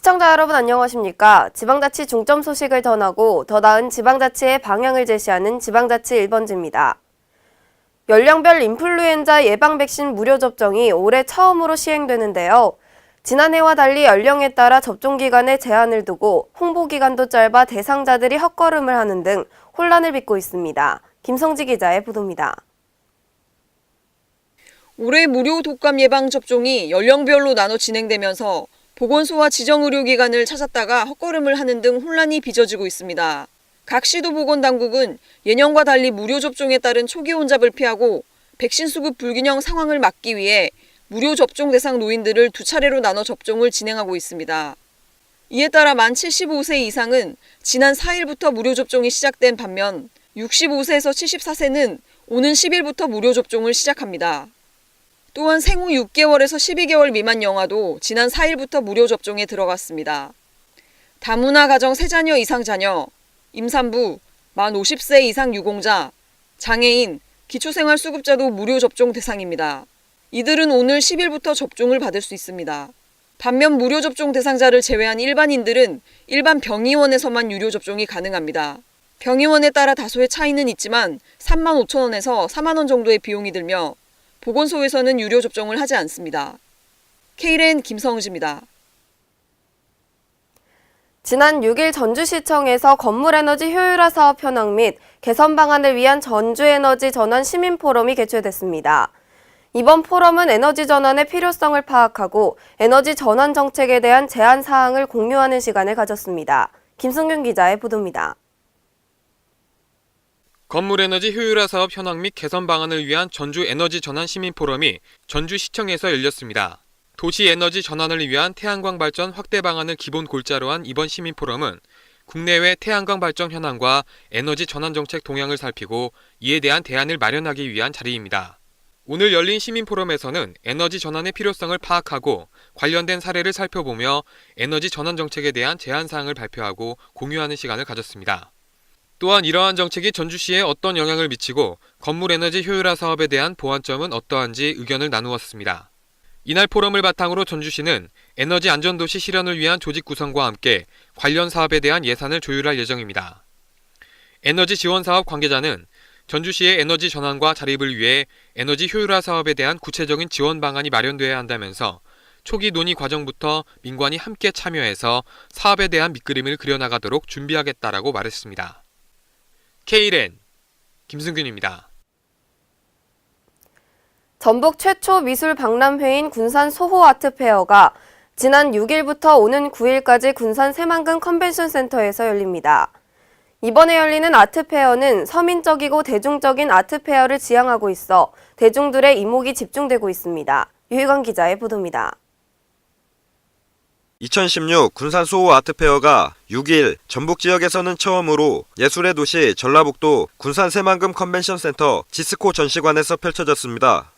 시청자 여러분 안녕하십니까? 지방자치 중점 소식을 전하고 더 나은 지방자치의 방향을 제시하는 지방자치 1번지입니다. 연령별 인플루엔자 예방 백신 무료 접종이 올해 처음으로 시행되는데요. 지난해와 달리 연령에 따라 접종 기간에 제한을 두고 홍보 기간도 짧아 대상자들이 헛걸음을 하는 등 혼란을 빚고 있습니다. 김성지 기자의 보도입니다. 올해 무료 독감 예방 접종이 연령별로 나눠 진행되면서 보건소와 지정의료기관을 찾았다가 헛걸음을 하는 등 혼란이 빚어지고 있습니다. 각 시도 보건당국은 예년과 달리 무료 접종에 따른 초기 혼잡을 피하고 백신 수급 불균형 상황을 막기 위해 무료 접종 대상 노인들을 두 차례로 나눠 접종을 진행하고 있습니다. 이에 따라 만 75세 이상은 지난 4일부터 무료 접종이 시작된 반면 65세에서 74세는 오는 10일부터 무료 접종을 시작합니다. 또한 생후 6개월에서 12개월 미만 영아도 지난 4일부터 무료 접종에 들어갔습니다. 다문화 가정 3자녀 이상 자녀, 임산부, 만 50세 이상 유공자, 장애인, 기초생활수급자도 무료 접종 대상입니다. 이들은 오늘 10일부터 접종을 받을 수 있습니다. 반면 무료 접종 대상자를 제외한 일반인들은 일반 병의원에서만 유료 접종이 가능합니다. 병의원에 따라 다소의 차이는 있지만 3만 5천 원에서 4만 원 정도의 비용이 들며 보건소에서는 유료 접종을 하지 않습니다. K랜 김성지입니다. 지난 6일 전주시청에서 건물에너지 효율화 사업 현황 및 개선 방안을 위한 전주에너지 전환 시민포럼이 개최됐습니다. 이번 포럼은 에너지 전환의 필요성을 파악하고 에너지 전환 정책에 대한 제안 사항을 공유하는 시간을 가졌습니다. 김승균 기자의 보도입니다. 건물에너지 효율화 사업 현황 및 개선 방안을 위한 전주 에너지 전환 시민 포럼이 전주시청에서 열렸습니다. 도시 에너지 전환을 위한 태양광 발전 확대 방안을 기본 골자로 한 이번 시민 포럼은 국내외 태양광 발전 현황과 에너지 전환 정책 동향을 살피고 이에 대한 대안을 마련하기 위한 자리입니다. 오늘 열린 시민 포럼에서는 에너지 전환의 필요성을 파악하고 관련된 사례를 살펴보며 에너지 전환 정책에 대한 제안 사항을 발표하고 공유하는 시간을 가졌습니다. 또한 이러한 정책이 전주시에 어떤 영향을 미치고 건물 에너지 효율화 사업에 대한 보완점은 어떠한지 의견을 나누었습니다. 이날 포럼을 바탕으로 전주시는 에너지 안전도시 실현을 위한 조직 구성과 함께 관련 사업에 대한 예산을 조율할 예정입니다. 에너지 지원 사업 관계자는 전주시의 에너지 전환과 자립을 위해 에너지 효율화 사업에 대한 구체적인 지원 방안이 마련돼야 한다면서 초기 논의 과정부터 민관이 함께 참여해서 사업에 대한 밑그림을 그려나가도록 준비하겠다라고 말했습니다. K랜 김승균입니다. 전북 최초 미술 박람회인 군산 소호 아트페어가 지난 6일부터 오는 9일까지 군산 새만금 컨벤션 센터에서 열립니다. 이번에 열리는 아트페어는 서민적이고 대중적인 아트페어를 지향하고 있어 대중들의 이목이 집중되고 있습니다. 유희관 기자의 보도입니다. 2016 군산 소호 아트페어가 6일 전북 지역에서는 처음으로 예술의 도시 전라북도 군산 새만금 컨벤션 센터 지스코 전시관에서 펼쳐졌습니다.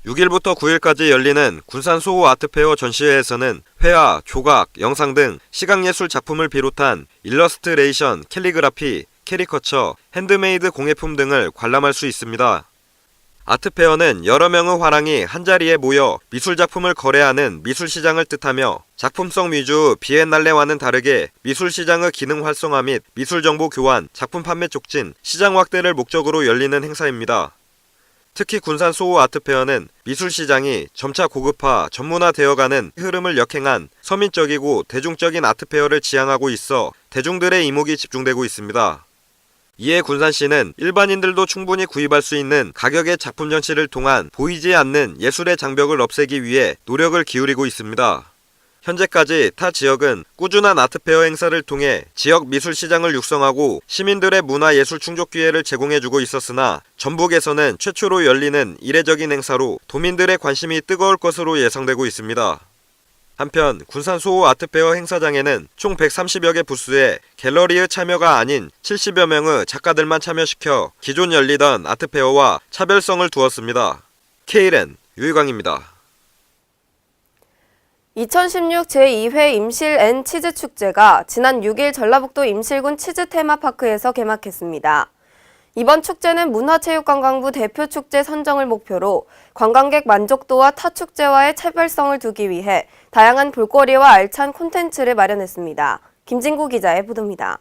6일부터 9일까지 열리는 군산 소호 아트페어 전시회에서는 회화, 조각, 영상 등 시각예술 작품을 비롯한 일러스트레이션, 캘리그라피, 캐리커처, 핸드메이드 공예품 등을 관람할 수 있습니다. 아트페어는 여러 명의 화랑이 한자리에 모여 미술작품을 거래하는 미술시장을 뜻하며 작품성 위주 비엔날레와는 다르게 미술시장의 기능 활성화 및 미술정보 교환, 작품 판매 촉진, 시장 확대를 목적으로 열리는 행사입니다. 특히 군산 소호 아트페어는 미술시장이 점차 고급화, 전문화되어가는 흐름을 역행한 서민적이고 대중적인 아트페어를 지향하고 있어 대중들의 이목이 집중되고 있습니다. 이에 군산시는 일반인들도 충분히 구입할 수 있는 가격의 작품 전시를 통한 보이지 않는 예술의 장벽을 없애기 위해 노력을 기울이고 있습니다. 현재까지 타 지역은 꾸준한 아트페어 행사를 통해 지역 미술시장을 육성하고 시민들의 문화예술 충족 기회를 제공해주고 있었으나 전북에서는 최초로 열리는 이례적인 행사로 도민들의 관심이 뜨거울 것으로 예상되고 있습니다. 한편 군산 소호 아트페어 행사장에는 총 130여 개 부스에 갤러리의 참여가 아닌 70여 명의 작가들만 참여시켜 기존 열리던 아트페어와 차별성을 두었습니다. K랜 유희광입니다. 2016 제2회 임실 앤 치즈 축제가 지난 6일 전라북도 임실군 치즈 테마파크에서 개막했습니다. 이번 축제는 문화체육관광부 대표 축제 선정을 목표로 관광객 만족도와 타 축제와의 차별성을 두기 위해 다양한 볼거리와 알찬 콘텐츠를 마련했습니다. 김진구 기자의 보도입니다.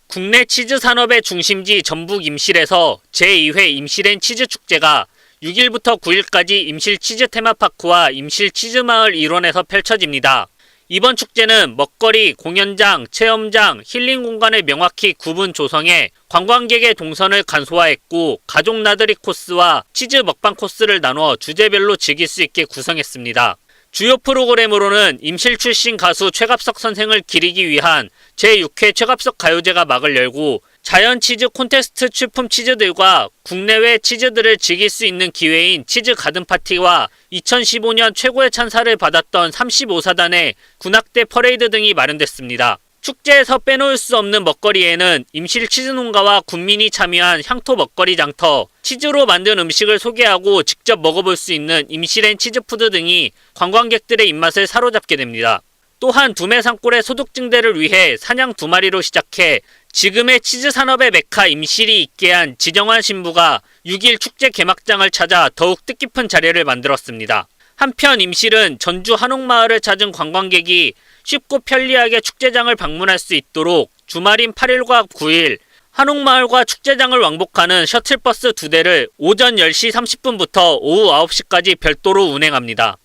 국내 치즈 산업의 중심지 전북 임실에서 제2회 임실앤 치즈 축제가 6일부터 9일까지 임실 치즈 테마파크와 임실 치즈마을 일원에서 펼쳐집니다. 이번 축제는 먹거리, 공연장, 체험장, 힐링 공간을 명확히 구분 조성해 관광객의 동선을 간소화했고 가족 나들이 코스와 치즈 먹방 코스를 나눠 주제별로 즐길 수 있게 구성했습니다. 주요 프로그램으로는 임실 출신 가수 최갑석 선생을 기리기 위한 제6회 최갑석 가요제가 막을 열고 자연 치즈 콘테스트 출품 치즈들과 국내외 치즈들을 즐길 수 있는 기회인 치즈 가든 파티와 2015년 최고의 찬사를 받았던 35사단의 군악대 퍼레이드 등이 마련됐습니다. 축제에서 빼놓을 수 없는 먹거리에는 임실 치즈 농가와 군민이 참여한 향토 먹거리 장터, 치즈로 만든 음식을 소개하고 직접 먹어볼 수 있는 임실앤 치즈푸드 등이 관광객들의 입맛을 사로잡게 됩니다. 또한 두메 산골의 소득 증대를 위해 사냥 2마리로 시작해 지금의 치즈 산업의 메카 임실이 있게 한 지정환 신부가 6일 축제 개막장을 찾아 더욱 뜻깊은 자리를 만들었습니다. 한편 임실은 전주 한옥마을을 찾은 관광객이 쉽고 편리하게 축제장을 방문할 수 있도록 주말인 8일과 9일 한옥마을과 축제장을 왕복하는 셔틀버스 2대를 오전 10시 30분부터 오후 9시까지 별도로 운행합니다.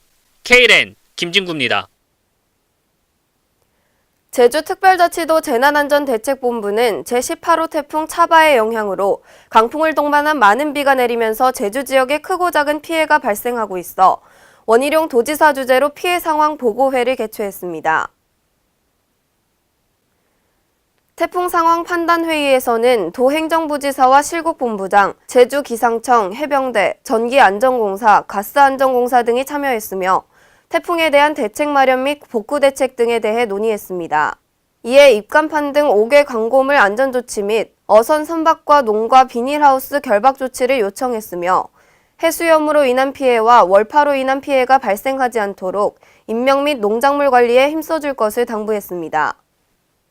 K랜 김진구입니다. 제주특별자치도 재난안전대책본부는 제18호 태풍 차바의 영향으로 강풍을 동반한 많은 비가 내리면서 제주 지역에 크고 작은 피해가 발생하고 있어 원희룡 도지사 주재로 피해 상황 보고회를 개최했습니다. 태풍 상황 판단 회의에서는 도행정부지사와 실국본부장, 제주기상청, 해병대, 전기안전공사, 가스안전공사 등이 참여했으며 태풍에 대한 대책 마련 및 복구 대책 등에 대해 논의했습니다. 이에 입간판 등 5개 광고물 안전조치 및 어선 선박과 농가 비닐하우스 결박 조치를 요청했으며 해수염으로 인한 피해와 월파로 인한 피해가 발생하지 않도록 인명 및 농작물 관리에 힘써줄 것을 당부했습니다.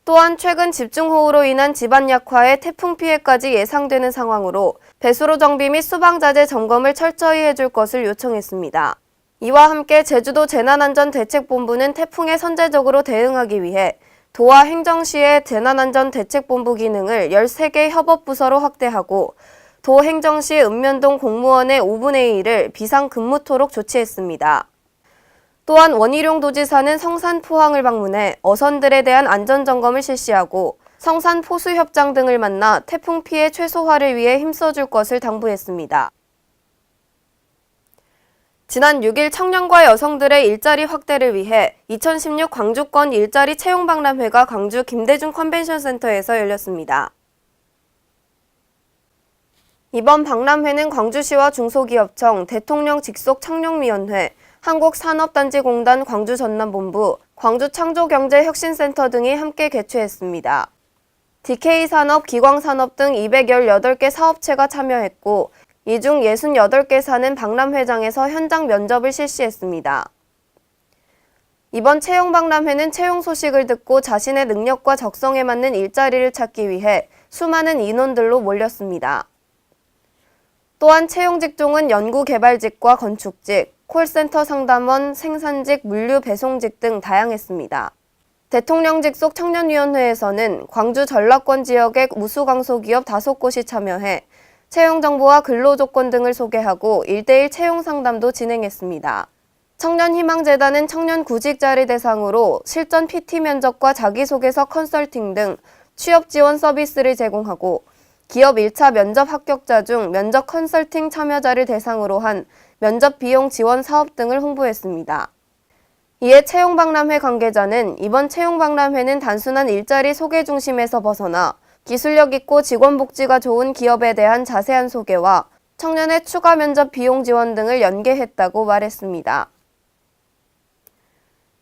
또한 최근 집중호우로 인한 집안 약화에 태풍 피해까지 예상되는 상황으로 배수로 정비 및 수방자재 점검을 철저히 해줄 것을 요청했습니다. 이와 함께 제주도 재난안전대책본부는 태풍에 선제적으로 대응하기 위해 도와 행정시의 재난안전대책본부 기능을 13개 협업부서로 확대하고 도 행정시 읍면동 공무원의 5분의 1을 비상근무토록 조치했습니다. 또한 원희룡 도지사는 성산 포항을 방문해 어선들에 대한 안전점검을 실시하고 성산 포수협장 등을 만나 태풍 피해 최소화를 위해 힘써줄 것을 당부했습니다. 지난 6일 청년과 여성들의 일자리 확대를 위해 2016 광주권 일자리 채용박람회가 광주 김대중 컨벤션센터에서 열렸습니다. 이번 박람회는 광주시와 중소기업청, 대통령 직속 청룡위원회, 한국산업단지공단 광주전남본부, 광주창조경제혁신센터 등이 함께 개최했습니다. DK산업, 기광산업 등 218개 사업체가 참여했고 이 중 68개사는 박람회장에서 현장 면접을 실시했습니다. 이번 채용박람회는 채용 소식을 듣고 자신의 능력과 적성에 맞는 일자리를 찾기 위해 수많은 인원들로 몰렸습니다. 또한 채용 직종은 연구개발직과 건축직, 콜센터 상담원, 생산직, 물류 배송직 등 다양했습니다. 대통령 직속 청년위원회에서는 광주 전라권 지역의 우수강소기업 5곳이 참여해 채용 정보와 근로 조건 등을 소개하고 1:1 채용 상담도 진행했습니다. 청년희망재단은 청년 구직자를 대상으로 실전 PT 면접과 자기소개서 컨설팅 등 취업 지원 서비스를 제공하고 기업 1차 면접 합격자 중 면접 컨설팅 참여자를 대상으로 한 면접 비용 지원 사업 등을 홍보했습니다. 이에 채용박람회 관계자는 이번 채용박람회는 단순한 일자리 소개 중심에서 벗어나 기술력 있고 직원 복지가 좋은 기업에 대한 자세한 소개와 청년의 추가 면접 비용 지원 등을 연계했다고 말했습니다.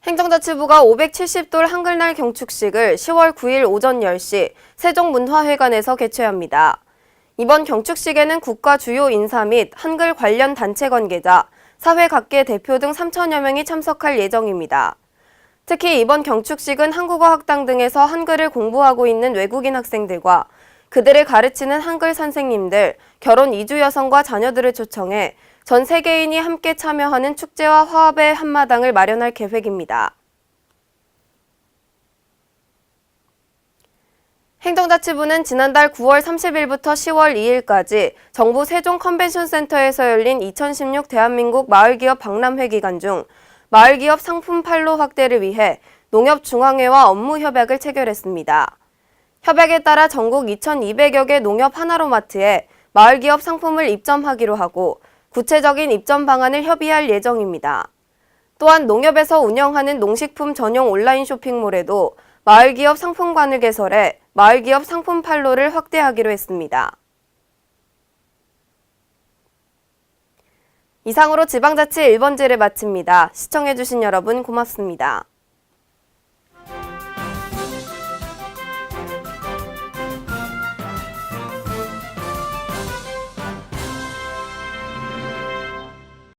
행정자치부가 570돌 한글날 경축식을 10월 9일 오전 10시 세종문화회관에서 개최합니다. 이번 경축식에는 국가 주요 인사 및 한글 관련 단체 관계자, 사회 각계 대표 등 3천여 명이 참석할 예정입니다. 특히 이번 경축식은 한국어 학당 등에서 한글을 공부하고 있는 외국인 학생들과 그들을 가르치는 한글 선생님들, 결혼 이주 여성과 자녀들을 초청해 전 세계인이 함께 참여하는 축제와 화합의 한마당을 마련할 계획입니다. 행정자치부는 지난달 9월 30일부터 10월 2일까지 정부 세종 컨벤션센터에서 열린 2016 대한민국 마을기업 박람회 기간 중 마을기업 상품 판로 확대를 위해 농협중앙회와 업무 협약을 체결했습니다. 협약에 따라 전국 2,200여 개 농협 하나로마트에 마을기업 상품을 입점하기로 하고 구체적인 입점 방안을 협의할 예정입니다. 또한 농협에서 운영하는 농식품 전용 온라인 쇼핑몰에도 마을기업 상품관을 개설해 마을기업 상품 판로를 확대하기로 했습니다. 이상으로 지방자치 1번지를 마칩니다. 시청해주신 여러분 고맙습니다.